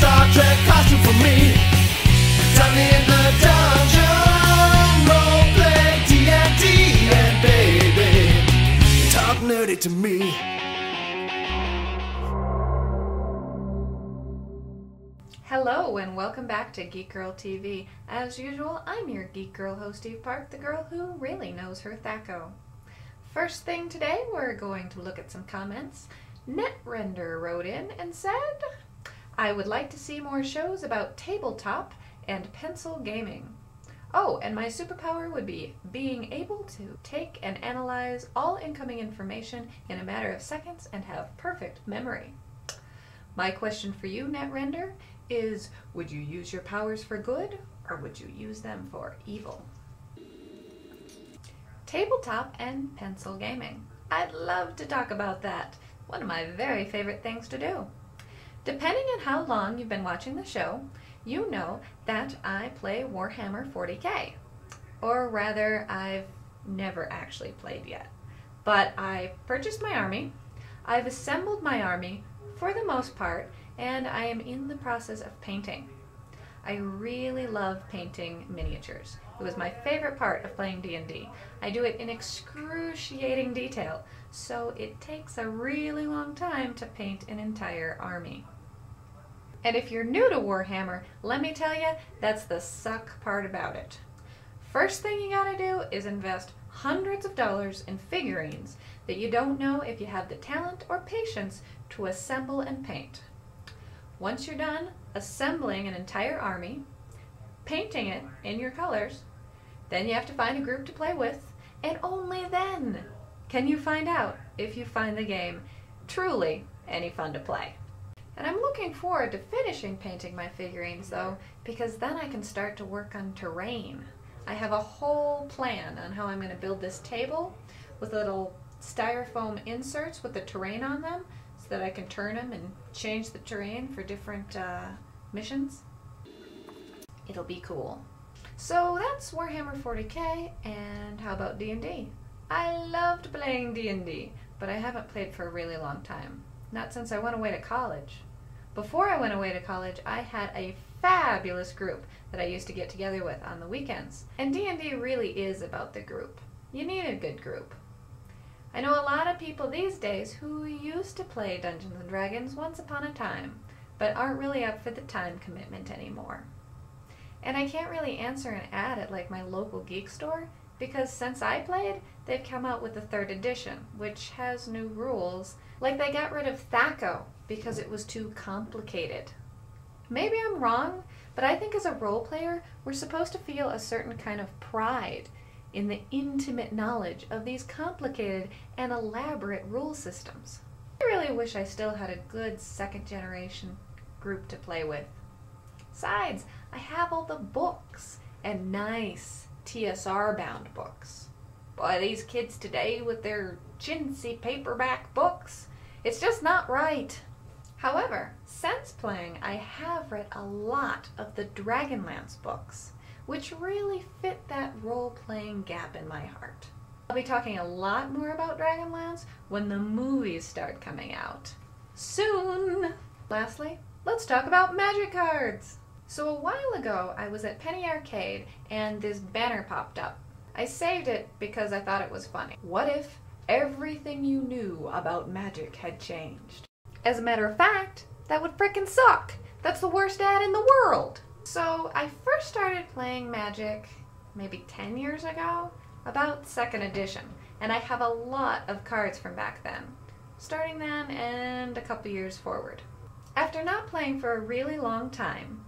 Star Trek costume for me. Time me in the dungeon, roleplay D&D, and baby, talk nerdy to me. Hello and welcome back to Geek Girl TV. As usual, I'm your Geek Girl host, Eve Park, the girl who really knows her Thaco. First thing today, we're going to look at some comments. Netrender wrote in and said, I would like to see more shows about tabletop and pencil gaming. Oh, and my superpower would be being able to take and analyze all incoming information in a matter of seconds and have perfect memory. My question for you, Netrender, is would you use your powers for good or would you use them for evil? Tabletop and pencil gaming. I'd love to talk about that. One of my very favorite things to do. Depending on how long you've been watching the show, you know that I play Warhammer 40k. Or rather, I've never actually played yet. But I've purchased my army, I've assembled my army for the most part, and I am in the process of painting. I really love painting miniatures. It was my favorite part of playing D&D. I do it in excruciating detail, so it takes a really long time to paint an entire army. And if you're new to Warhammer, let me tell you, that's the suck part about it. First thing you gotta do is invest hundreds of dollars in figurines that you don't know if you have the talent or patience to assemble and paint. Once you're done assembling an entire army, painting it in your colors, then you have to find a group to play with, and only then can you find out if you find the game truly any fun to play. And I'm looking forward to finishing painting my figurines though, because then I can start to work on terrain. I have a whole plan on how I'm going to build this table with little styrofoam inserts with the terrain on them, so that I can turn them and change the terrain for different missions. It'll be cool. So that's Warhammer 40k, and how about D&D? I loved playing D&D, but I haven't played for a really long time. Not since I went away to college. Before I went away to college, I had a fabulous group that I used to get together with on the weekends. And D&D really is about the group. You need a good group. I know a lot of people these days who used to play Dungeons & Dragons once upon a time, but aren't really up for the time commitment anymore. And I can't really answer an ad at like my local geek store, because since I played, they've come out with the 3rd edition, which has new rules. Like they got rid of Thaco because it was too complicated. Maybe I'm wrong, but I think as a role player, we're supposed to feel a certain kind of pride in the intimate knowledge of these complicated and elaborate rule systems. I really wish I still had a good 2nd generation group to play with. Besides, I have all the books, and nice TSR bound books. Boy, these kids today with their chintzy paperback books, it's just not right. However, since playing, I have read a lot of the Dragonlance books, which really fit that role-playing gap in my heart. I'll be talking a lot more about Dragonlance when the movies start coming out. Soon! Lastly, let's talk about magic cards! So a while ago, I was at Penny Arcade and this banner popped up. I saved it because I thought it was funny. What if everything you knew about magic had changed? As a matter of fact, that would frickin' suck! That's the worst ad in the world! So I first started playing Magic maybe 10 years ago, about 2nd edition, and I have a lot of cards from back then, starting then and a couple years forward. After not playing for a really long time,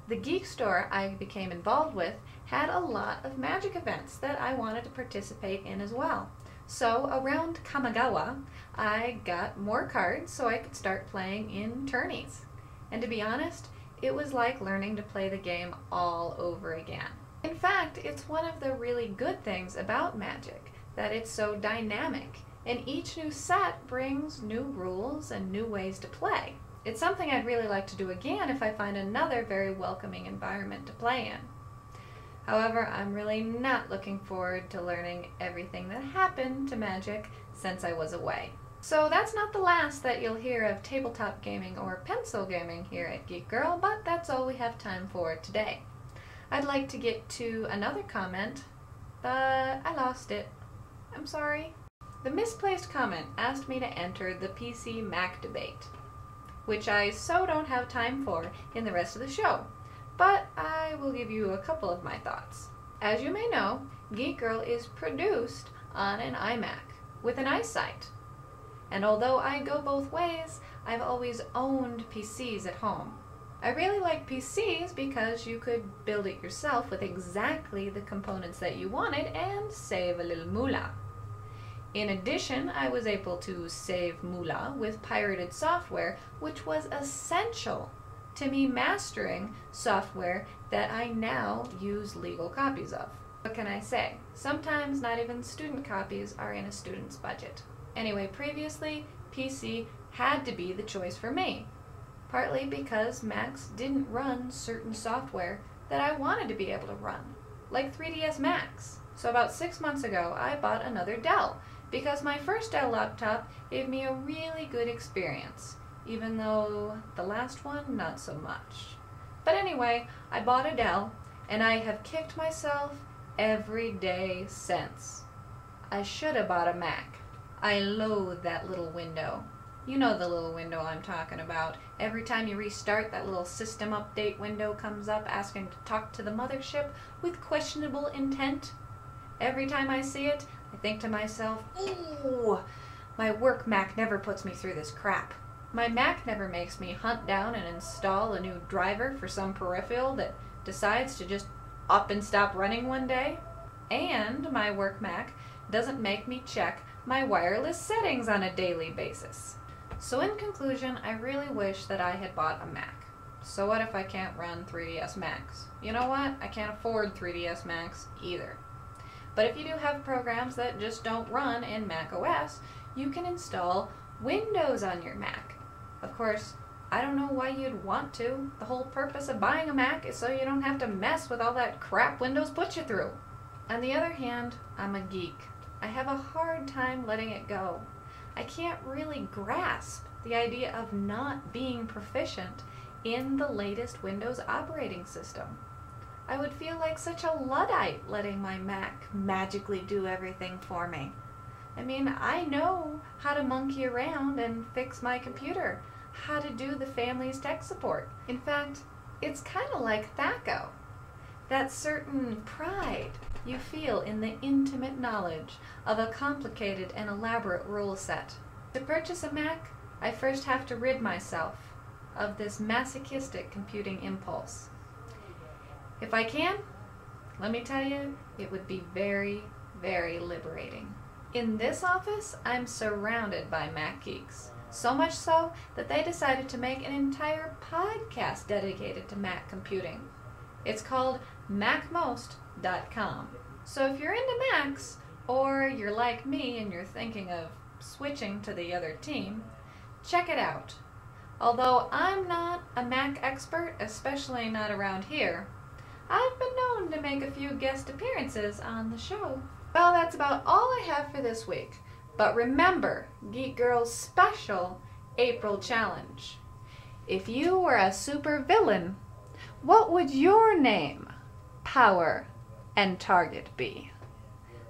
the geek store I became involved with had a lot of Magic events that I wanted to participate in as well. So around Kamigawa, I got more cards so I could start playing in tourneys. And to be honest, it was like learning to play the game all over again. In fact, it's one of the really good things about Magic, that it's so dynamic, and each new set brings new rules and new ways to play. It's something I'd really like to do again if I find another very welcoming environment to play in. However, I'm really not looking forward to learning everything that happened to Magic since I was away. So that's not the last that you'll hear of tabletop gaming or pencil gaming here at Geek Girl, but that's all we have time for today. I'd like to get to another comment, but I lost it. I'm sorry. The misplaced comment asked me to enter the PC-Mac debate, which I so don't have time for in the rest of the show, but I will give you a couple of my thoughts. As you may know, Geek Girl is produced on an iMac with an iSight. And although I go both ways, I've always owned PCs at home. I really like PCs because you could build it yourself with exactly the components that you wanted and save a little moolah. In addition, I was able to save moolah with pirated software, which was essential to me mastering software that I now use legal copies of. What can I say? Sometimes not even student copies are in a student's budget. Anyway, previously, PC had to be the choice for me, partly because Macs didn't run certain software that I wanted to be able to run, like 3ds Max. So about 6 months ago, I bought another Dell, because my first Dell laptop gave me a really good experience, even though the last one, not so much. But anyway, I bought a Dell, and I have kicked myself every day since. I should have bought a Mac. I loathe that little window. You know the little window I'm talking about. Every time you restart, that little system update window comes up asking to talk to the mothership with questionable intent. Every time I see it, I think to myself, ooh, my work Mac never puts me through this crap. My Mac never makes me hunt down and install a new driver for some peripheral that decides to just up and stop running one day. And my work Mac doesn't make me check my wireless settings on a daily basis. So in conclusion, I really wish that I had bought a Mac. So what if I can't run 3ds Max? You know what? I can't afford 3ds Max either. But if you do have programs that just don't run in Mac OS, you can install Windows on your Mac. Of course, I don't know why you'd want to. The whole purpose of buying a Mac is so you don't have to mess with all that crap Windows puts you through. On the other hand, I'm a geek. I have a hard time letting it go. I can't really grasp the idea of not being proficient in the latest Windows operating system. I would feel like such a Luddite letting my Mac magically do everything for me. I mean, I know how to monkey around and fix my computer, how to do the family's tech support. In fact, it's kind of like THACO. That certain pride you feel in the intimate knowledge of a complicated and elaborate rule set. To purchase a Mac, I first have to rid myself of this masochistic computing impulse. If I can, let me tell you, it would be very, very liberating. In this office, I'm surrounded by Mac geeks. So much so that they decided to make an entire podcast dedicated to Mac computing. It's called MacMost.com. So if you're into Macs, or you're like me and you're thinking of switching to the other team, check it out. Although I'm not a Mac expert, especially not around here, I've been known to make a few guest appearances on the show. Well, that's about all I have for this week. But remember Geek Girl's special April challenge. If you were a supervillain, what would your name, power, and target be?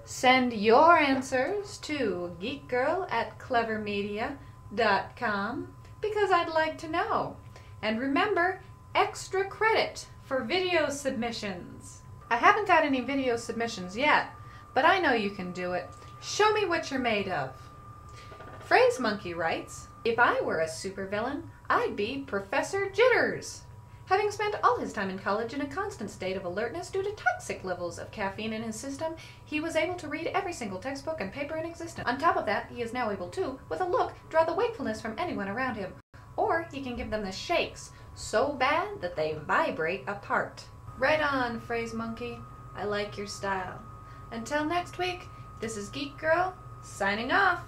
Send your answers to geekgirl@clevermedia.com because I'd like to know. And remember, extra credit for video submissions. I haven't got any video submissions yet, but I know you can do it. Show me what you're made of. Phrase Monkey writes, if I were a supervillain, I'd be Professor Jitters. Having spent all his time in college in a constant state of alertness due to toxic levels of caffeine in his system, he was able to read every single textbook and paper in existence. On top of that, he is now able to, with a look, draw the wakefulness from anyone around him. Or he can give them the shakes, so bad that they vibrate apart. Right on, Phrase Monkey. I like your style. Until next week, this is Geek Girl, signing off.